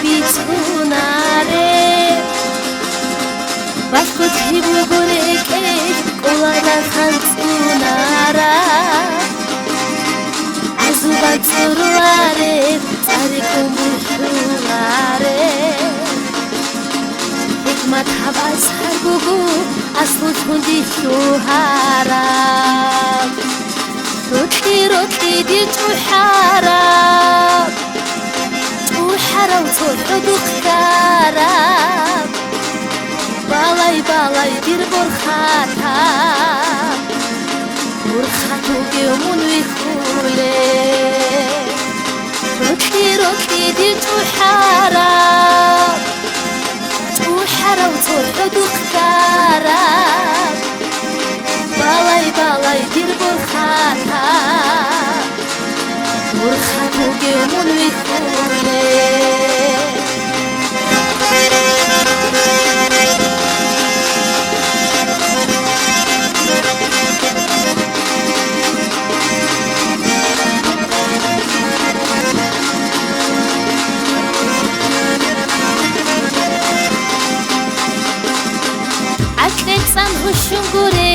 ბიცუნარე ბასკოთი ბუგურეკე ყოლანა ხანწუნარა აზუბა წურვარე წარი კუმბუშულარე ეკმათაბას ჰაგუგუ ასხუთუნდი შუჰარა როთი დიჭუჰარა ჭუჰარა უცოლ დუხარა балай дирборхата бурхату гемунвихуле роки дичухара уцохдухтара балай дирборхата бурхату гемунвихуле San hoşungure,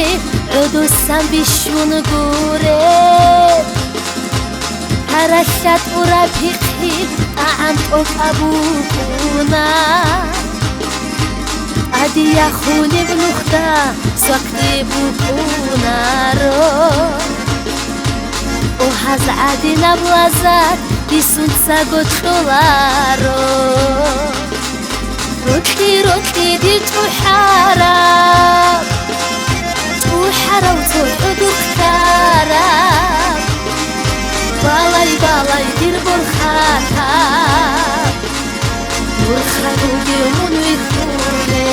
ödosan bişungure. Harashat ura pikhi, aam of abukuna. Adi yakhuni blukhta, swakti bukunaro. O haz adi nablazat, disun sagotolaro. روكي دي تحارة وتحدوكتارة بالاي دير برخاتا برخاتو جيمون ويخولي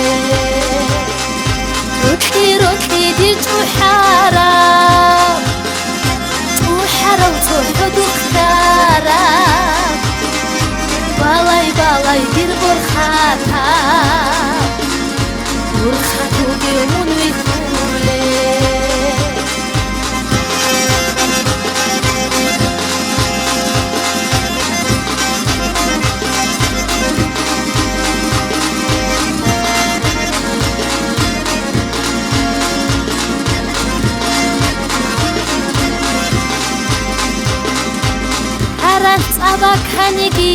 روكي دي تحارة وتحدوكتارة بالاي دير برخاتا برخاتو جيمون ويخولي აბაქანიგი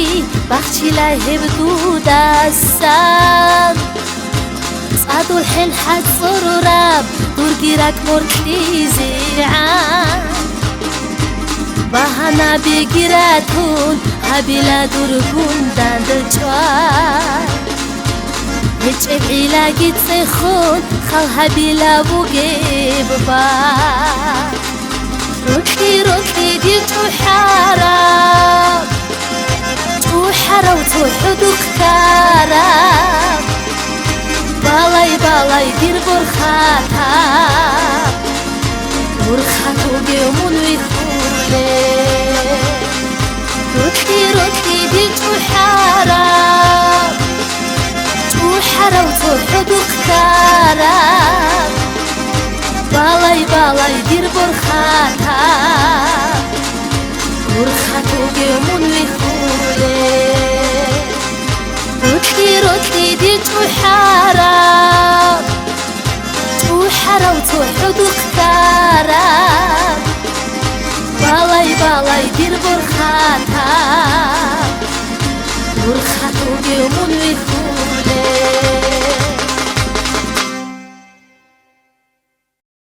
ბახჩილა ჰებდუდასან წადულჰენ ჰაცურურაბ დურგირაკ მორტიზიან ბაჰანა ბიგირათუნ ჰაბილა დურგუნდან დჩვა ეჭეყილა გიწეხუნ ხალ ჰაბილა ბუგებბა روكي ديتوحارة وتحدوكتارة بالاي دير برخاتا برخاتو جيمون ويخولي روكي ديتوحارة وتحدوكتارة بالاي دير برخاتا برخاتو جيمون ويخولي روكي ديتوحارة وتحدوكتارة بالاي دير برخاتا برخاتو جيمون ويخولي